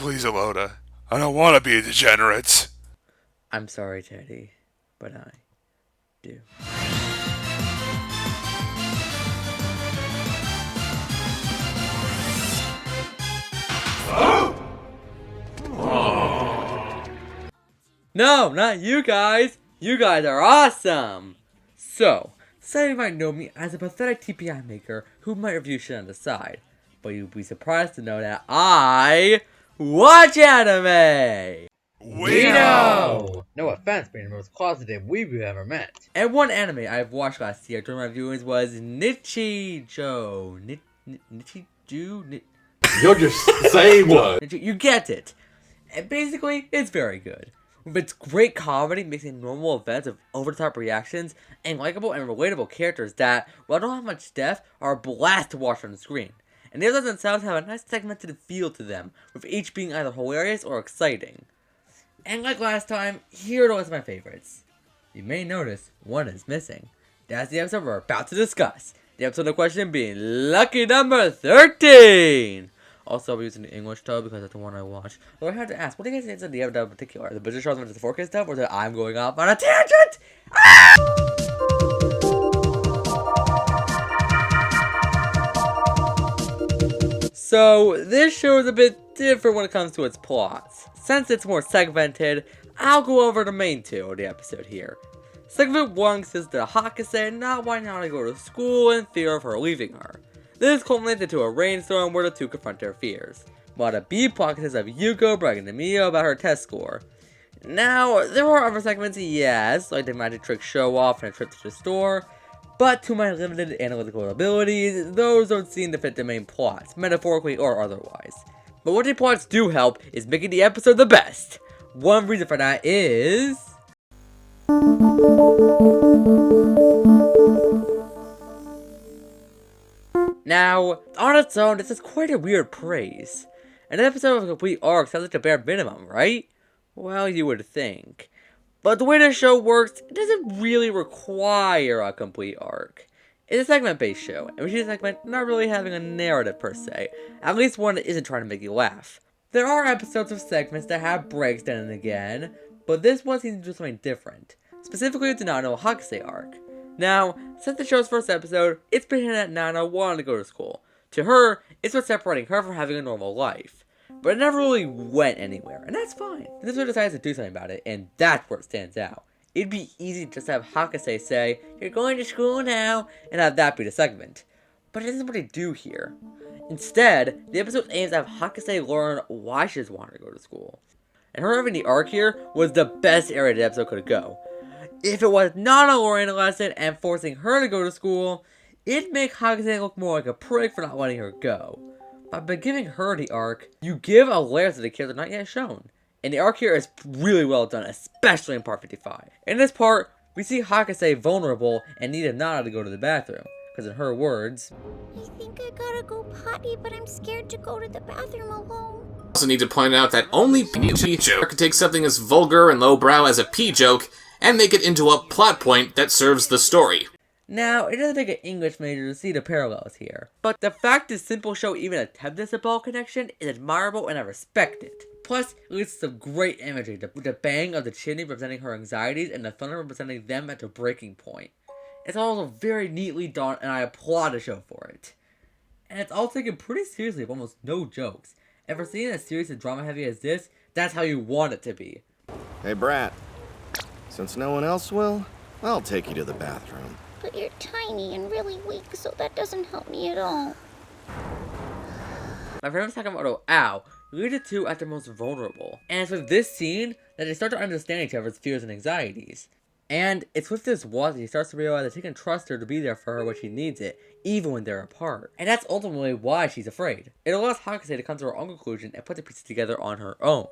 Please, Alota. I don't want to be a degenerate. I'm sorry, Teddy, but I do. No, not you guys! You guys are awesome! So, some of you might know me as a pathetic TPI maker who might review shit on the side, but you'd be surprised to know that I watch anime! We know! No offense, being the most closeted weeb you've ever met. And one anime I've watched last year during my viewings was Nichijou. Nichijou? You're just saying what? You get it. And basically, it's very good. With its great comedy mixing normal events of over-the-top reactions and likable and relatable characters that, while don't have much depth, are a blast to watch on the screen. And the others themselves have a nice segmented feel to them, with each being either hilarious or exciting. And like last time, here are the list of my favorites. You may notice one is missing. That's the episode we're about to discuss. The episode of question being lucky number 13! Also, I'll be using the English dub because that's the one I watched. Though I have to ask, what do you guys think of the dub in particular? The British Charles versus the 4K dub, or that I'm going off on a tangent? Ah! So, this show is a bit different when it comes to its plots. Since it's more segmented, I'll go over the main two of the episode here. Segment 1 consists of Hakase not wanting her to go to school in fear of her leaving her. This culminates into a rainstorm where the two confront their fears, while the B plot consists of Yuko bragging to Mio about her test score. Now, there are other segments, yes, like the magic trick show off and a trip to the store, but to my limited analytical abilities, those don't seem to fit the main plots, metaphorically or otherwise. But what the plots do help is making the episode the best. One reason for that is... Now, on its own, this is quite a weird praise. An episode of a complete arc sounds like a bare minimum, right? Well, you would think. But the way the show works, it doesn't really require a complete arc. It's a segment-based show, and we see a segment not really having a narrative per se, at least one that isn't trying to make you laugh. There are episodes of segments that have breaks then and again, but this one seems to do something different, specifically the Nano Hakase arc. Now, since the show's first episode, it's been hinted at Nana wanting to go to school. To her, it's what's separating her from having a normal life. But it never really went anywhere, and that's fine. This one decides to do something about it, and that's where it stands out. It'd be easy to just have Hakase say, "You're going to school now," and have that be the segment. But it isn't what they do here. Instead, the episode aims at Hakase learn why she doesn't want her to go to school. And her having the arc here was the best area the episode could go. If it was not a learning lesson and forcing her to go to school, it'd make Hakase look more like a prick for not letting her go. But by giving her the arc, you give a layer to the character not yet shown. And the arc here is really well done, especially in part 55. In this part, we see Hakase vulnerable and needed Nana to go to the bathroom. Because in her words, I think I gotta go potty, but I'm scared to go to the bathroom alone. Also need to point out that only P joke can take something as vulgar and lowbrow as a P joke and make it into a plot point that serves the story. Now, it doesn't take an English major to see the parallels here, but the fact this simple show even attempted a ball connection is admirable and I respect it. Plus, it leads to some great imagery, with the bang of the chimney representing her anxieties and the thunder representing them at the breaking point. It's also very neatly done and I applaud the show for it. And it's all taken pretty seriously with almost no jokes. And for seeing as serious and drama heavy as this, that's how you want it to be. Hey, Brat. Since no one else will, I'll take you to the bathroom. But you're tiny and really weak, so that doesn't help me at all. My friend was talking about Ow, lead the two at their most vulnerable. And it's with this scene that they start to understand each other's fears and anxieties. And it's with this walk that he starts to realize that he can trust her to be there for her when she needs it, even when they're apart. And that's ultimately why she's afraid. It allows Hakase to come to her own conclusion and put the pieces together on her own.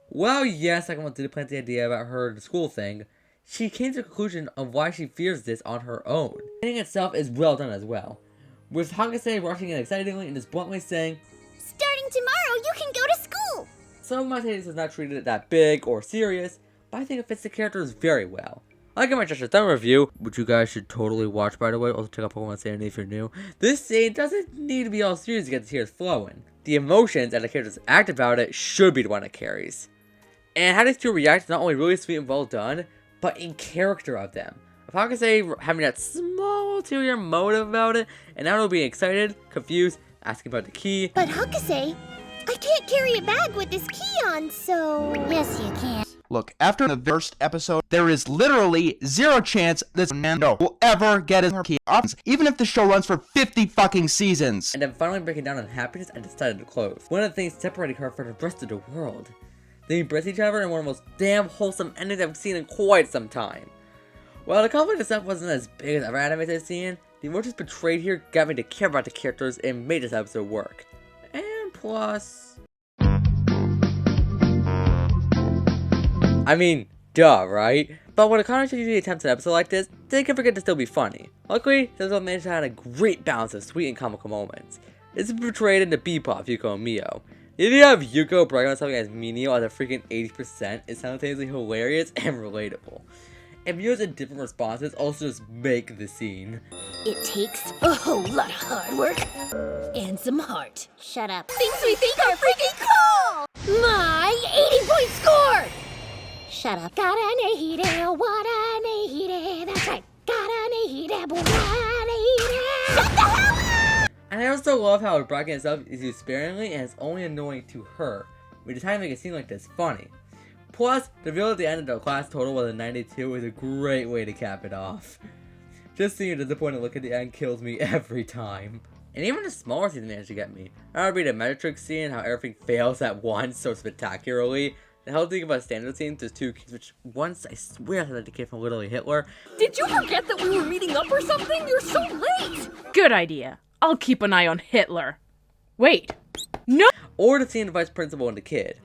Well, yes, I did plant the idea about her the school thing. She came to the conclusion of why she fears this on her own. The thing itself is well done as well, with Hakase rushing in excitedly and just bluntly saying, Starting tomorrow, you can go to school! Some might say this is not treated that big or serious, but I think it fits the characters very well. Like in my Just a Thumb review, which you guys should totally watch by the way, also check out Pokemon Sanity if you're new, this scene doesn't need to be all serious to get the tears flowing. The emotions and the characters act about it should be the one that carries. And how these two react is not only really sweet and well done, but in character of them. If Hakase having that small ulterior motive about it, and now it'll be excited, confused, asking about the key. But Hakase, I can't carry a bag with this key on, so... Yes, you can. Look, after the first episode, there is literally zero chance this Nando will ever get his key options, even if the show runs for 50 fucking seasons. And then finally breaking down on happiness and decided to close. One of the things separating her from the rest of the world. They embrace each other in one of the most damn wholesome endings I've seen in quite some time. While the conflict itself wasn't as big as other animes I've seen, the emotions portrayed here got me to care about the characters and made this episode work. And plus... I mean, duh, right? But when a comic show usually attempts an episode like this, they can forget to still be funny. Luckily, this one managed to have a great balance of sweet and comical moments. This is portrayed in the Bebop, Yuko and Mio. If you have Yuko bragging on something as menial as a freaking 80%, it's simultaneously hilarious and relatable. And Mio's indifferent responses also just make the scene. It takes a whole lot of hard work and some heart. Shut up. Things we think are freaking cool! My 80-point score! Shut up. Gotta need it, what I need it. That's right. Gotta need it, what I need it. Shut the hell up! And I also love how bragging itself is used sparingly and it's only annoying to her. We decided to make a scene like this funny. Plus, the reveal at the end of the class total was a 92 is a great way to cap it off. Just seeing a disappointed look at the end kills me every time. And even the smaller scenes managed to get me. I would read a Metric scene, how everything fails at once so spectacularly. The whole thing about standard scenes, there's two kids, which once I swear I thought they came from literally Hitler. Did you forget that we were meeting up or something? You're so late! Good idea. I'll keep an eye on Hitler. Wait. No! Or the scene of Vice Principal and the kid.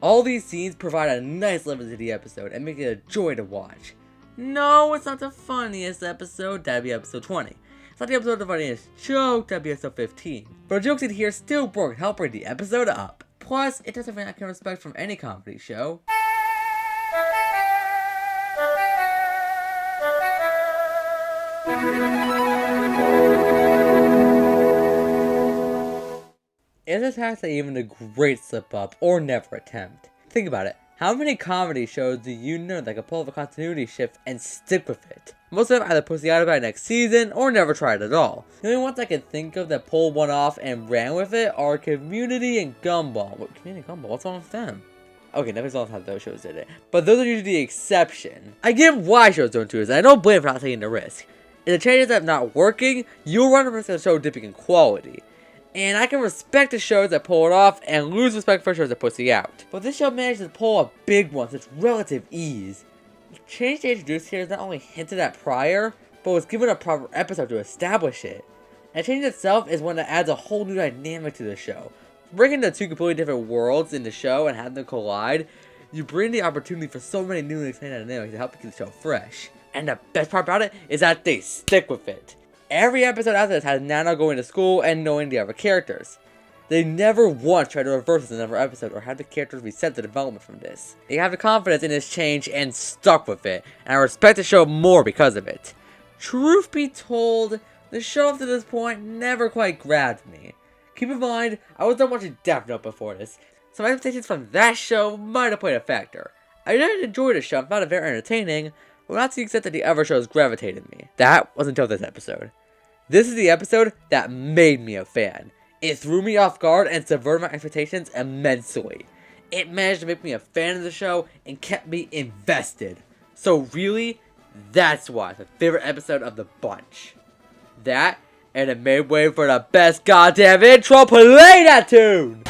All these scenes provide a nice level to the episode and make it a joy to watch. No, it's not the funniest episode, that'd be episode 20. It's not the episode of the funniest joke, that'd be episode 15. But the jokes in here still work, help bring the episode up. Plus, it does something I can respect from any comedy show. Is this actually even a great slip up or never attempt? Think about it. How many comedy shows do you know that can pull off a continuity shift and stick with it? Most of them either pussy out about it next season or never tried at all. The only ones I can think of that pulled one off and ran with it are Community and Gumball. What, Community and Gumball? What's wrong with them? Okay, Netflix don't have those shows did it. But those are usually the exception. I get why shows don't do this, and I don't blame for not taking the risk. If the changes are not working, you'll run the risk of the show dipping in quality. And I can respect the shows that pull it off and lose respect for shows that pussy out. But this show managed to pull a big one with relative ease. The change they introduced here is not only hinted at prior, but was given a proper episode to establish it. And the change itself is one that adds a whole new dynamic to the show. Breaking the two completely different worlds in the show and having them collide, you bring the opportunity for so many new and exciting dynamics to help keep the show fresh. And the best part about it is that they stick with it. Every episode after this has Nana going to school and knowing the other characters. They never once tried to reverse this in another episode or have the characters reset the development from this. They have the confidence in this change and stuck with it, and I respect the show more because of it. Truth be told, the show up to this point never quite grabbed me. Keep in mind, I was done watching Death Note before this, so my expectations from that show might have played a factor. I did enjoy the show and found it very entertaining, but not to the extent that the other shows gravitated me. That was until this episode. This is the episode that made me a fan. It threw me off guard and subverted my expectations immensely. It managed to make me a fan of the show and kept me invested. So really, that's why it's my favorite episode of the bunch. That, and it made way for the best goddamn intro. Play that tune!